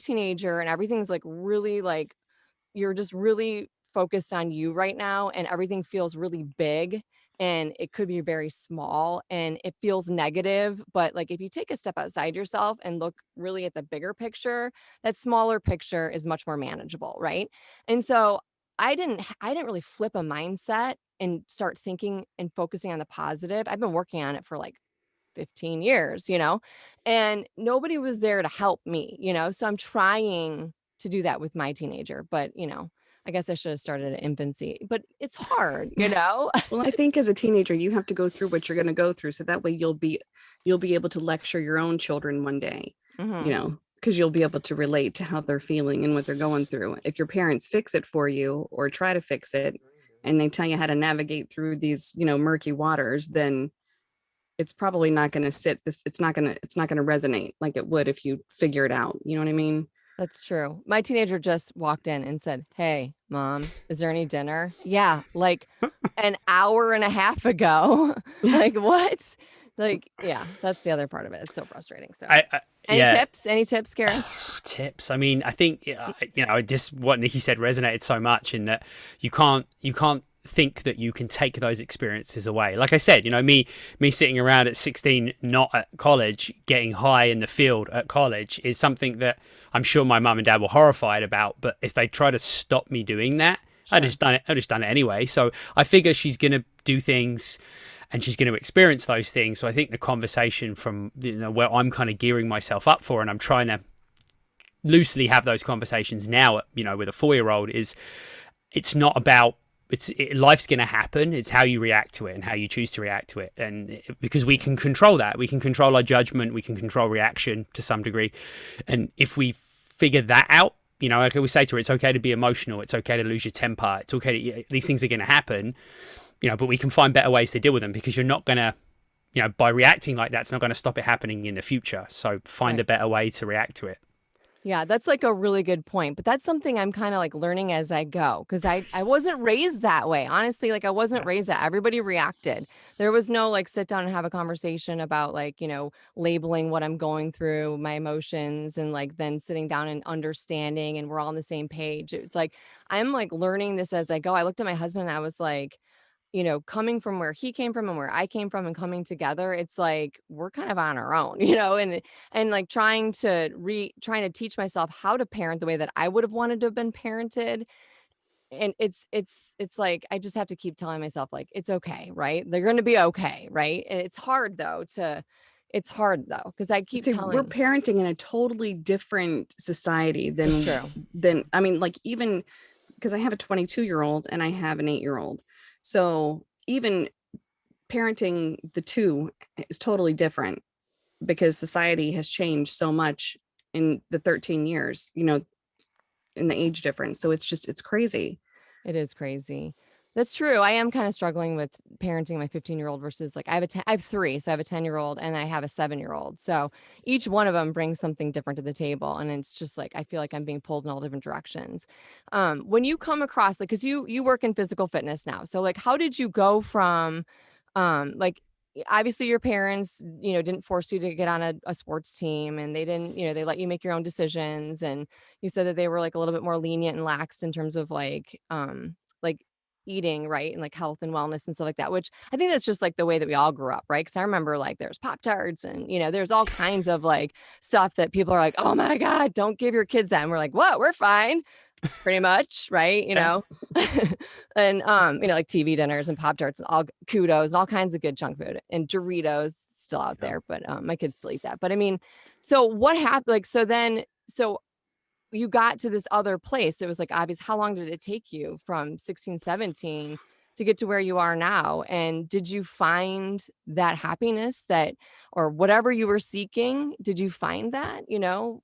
teenager and everything's like really like you're just really focused on you right now and everything feels really big and it could be very small and it feels negative, but like if you take a step outside yourself and look really at the bigger picture, that smaller picture is much more manageable, right? And so I didn't really flip a mindset and start thinking and focusing on the positive. I've been working on it for like 15 years, and nobody was there to help me, so I'm trying to do that with my teenager, but I guess I should have started at infancy, but it's hard. Well, I think as a teenager, you have to go through what you're going to go through, so that way you'll be able to lecture your own children one day, Hmm. because you'll be able to relate to how they're feeling and what they're going through. If your parents fix it for you or try to fix it, and they tell you how to navigate through these, murky waters, then it's probably not going to it's not going to resonate like it would if you figure it out. You know what I mean? That's true. My teenager just walked in and said, "Hey, mom, is there any dinner?" Yeah, like an hour and a half ago. Like what? Like, yeah, that's the other part of it. It's so frustrating. So, I any yeah. tips? Any tips, Karen? Tips. I mean, I think just what Nikki said resonated so much in that you can't think that you can take those experiences away. Like I said, me sitting around at 16, not at college, getting high in the field at college is something that I'm sure my mum and dad were horrified about. But if they try to stop me doing that, I Sure. just done it anyway. So I figure she's gonna do things and she's going to experience those things. So I think the conversation from where I'm kind of gearing myself up for, and I'm trying to loosely have those conversations now, with a 4-year-old, is it's not about life's going to happen. It's how you react to it and how you choose to react to it. And because we can control that, we can control our judgment, we can control reaction to some degree. And if we figure that out, like we say to her, it's okay to be emotional. It's okay to lose your temper. It's okay these things are going to happen. But we can find better ways to deal with them, because you're not going to, by reacting like that, it's not going to stop it happening in the future. So find Right. a better way to react to it. Yeah, that's like a really good point. But that's something I'm kind of like learning as I go because I wasn't raised that way. Honestly, like I wasn't raised that everybody reacted. There was no like sit down and have a conversation about like, labeling what I'm going through, my emotions, and like then sitting down and understanding and we're all on the same page. It's like I'm like learning this as I go. I looked at my husband and I was like, coming from where he came from and where I came from and coming together, it's like we're kind of on our own, and like trying to teach myself how to parent the way that I would have wanted to have been parented. And it's like I just have to keep telling myself like it's okay, right? They're going to be okay, right? And it's hard though because I I'd keep say we're telling. parenting in a totally different society It's than true. I mean, like, even because I have a 22-year-old and I have an 8-year-old. So even parenting the two is totally different because society has changed so much in the 13 years, in the age difference. So it's crazy. It is crazy. That's true. I am kind of struggling with parenting my 15-year-old versus like I have three. So I have a 10-year-old and I have a 7-year-old. So each one of them brings something different to the table. And it's just like I feel like I'm being pulled in all different directions. When you come across like because you work in physical fitness now. So like how did you go from like obviously your parents, didn't force you to get on a sports team and they didn't, they let you make your own decisions. And you said that they were like a little bit more lenient and laxed in terms of like eating right and like health and wellness and stuff like that, which I think that's just like the way that we all grew up, right? Because I remember like there's Pop Tarts and there's all kinds of like stuff that people are like, oh my God, don't give your kids that. And we're like, what? We're fine, pretty much, right? Yeah. And like TV dinners and Pop Tarts and all kudos and all kinds of good junk food and Doritos still out Yeah. there, but my kids still eat that. But I mean, so what happened? Like, so you got to this other place. It was like obvious. How long did it take you from 16, 17 to get to where you are now? And did you find that happiness that, or whatever you were seeking, did you find that,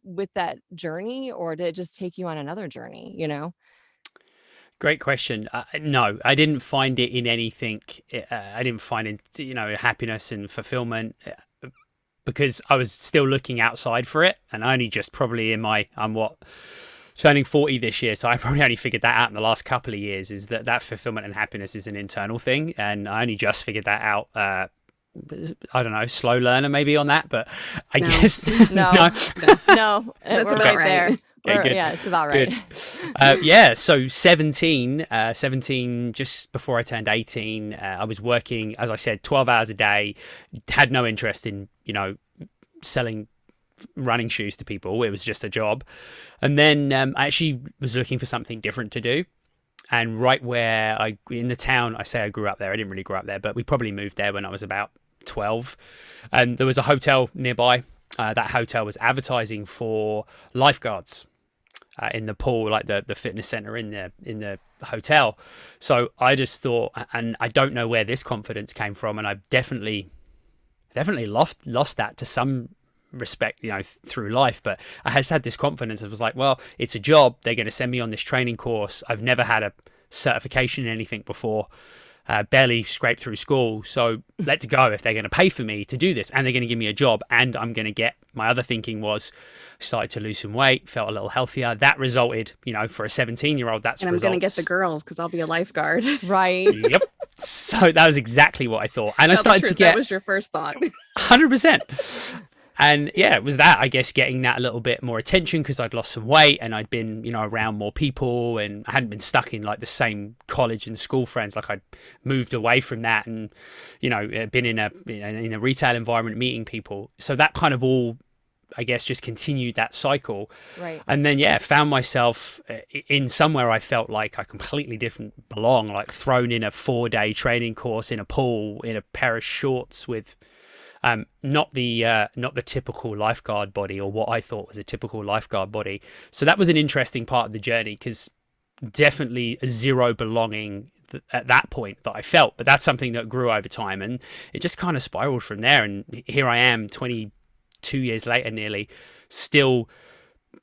with that journey, or did it just take you on another journey? Great question. No, I didn't find it in anything. I didn't find it, happiness and fulfillment, because I was still looking outside for it, and I only just probably I'm turning 40 this year, so I probably only figured that out in the last couple of years. Is that fulfillment and happiness is an internal thing, and I only just figured that out. I don't know, slow learner maybe on that, but I No. guess No, no. no, That's we're about right there. right. Okay, good. Yeah, it's about right. Good. Yeah, so 17, just before I turned 18, I was working, as I said, 12 hours a day, had no interest in, selling running shoes to people. It was just a job. And then I actually was looking for something different to do. And right where in the town, I say I grew up there, I didn't really grow up there, but we probably moved there when I was about 12. And there was a hotel nearby. That hotel was advertising for lifeguards in the pool, like the fitness center in the hotel. So I just thought, and I don't know where this confidence came from, and I definitely lost that to some respect, through life. But I has had this confidence. It was like, well, it's a job. They're going to send me on this training course. I've never had a certification in anything before. Barely scraped through school. So let's go if they're going to pay for me to do this and they're going to give me a job and I'm going to get, my other thinking was, started to lose some weight, felt a little healthier. That resulted, for a 17-year-old, that's And I'm going to get the girls because I'll be a lifeguard. Right. Yep. So that was exactly what I thought. And I started to get... That was your first thought. 100%. And yeah, it was that, I guess, getting that a little bit more attention because I'd lost some weight and I'd been, around more people and I hadn't been stuck in like the same college and school friends. Like I'd moved away from that and, been in a retail environment meeting people. So that kind of all, I guess, just continued that cycle. Right. And then, yeah, found myself in somewhere I felt like I completely didn't belong, like thrown in a 4-day training course in a pool in a pair of shorts with... not the typical lifeguard body or what I thought was a typical lifeguard body. So that was an interesting part of the journey because definitely a zero belonging at that point that I felt. But that's something that grew over time and it just kind of spiraled from there. And here I am 22 years later, nearly, still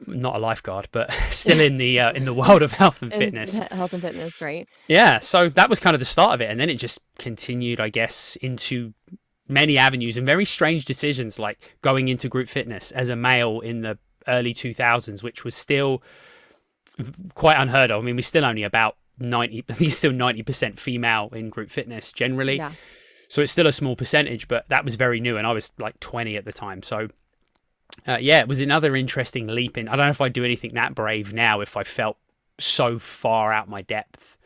not a lifeguard, but still in the world of health and fitness. Health and fitness, right? Yeah. So that was kind of the start of it. And then it just continued, I guess, into many avenues and very strange decisions, like going into group fitness as a male in the early 2000s, which was still quite unheard of. I mean, we're still only about 90% female in group fitness generally. Yeah. So it's still a small percentage, but that was very new. And I was like 20 at the time. So yeah, it was another interesting leap in. I don't know if I'd do anything that brave now if I felt so far out my depth.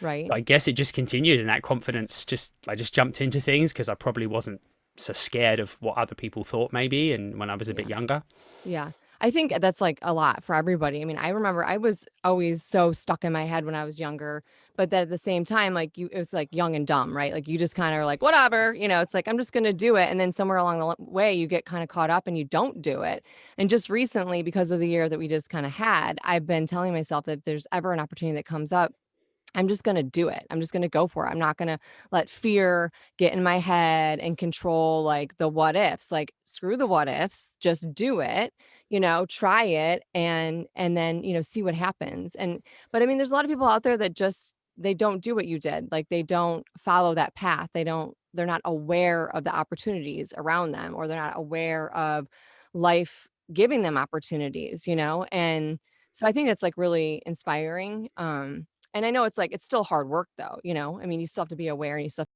Right. But I guess it just continued and that confidence I just jumped into things because I probably wasn't so scared of what other people thought maybe and when I was a bit younger. Yeah. I think that's like a lot for everybody. I mean, I remember I was always so stuck in my head when I was younger, but that at the same time, like it was like young and dumb, right? Like you just kind of are like, whatever, it's like, I'm just going to do it. And then somewhere along the way, you get kind of caught up and you don't do it. And just recently, because of the year that we just kind of had, I've been telling myself that if there's ever an opportunity that comes up, I'm just going to do it. I'm just going to go for it. I'm not going to let fear get in my head and control like the what ifs. Like screw the what ifs, just do it, try it and then, see what happens. But I mean, there's a lot of people out there that they don't do what you did. Like they don't follow that path. They're not aware of the opportunities around them, or they're not aware of life giving them opportunities, And so I think that's like really inspiring. And I know it's like, it's still hard work though, I mean, you still have to be aware and you still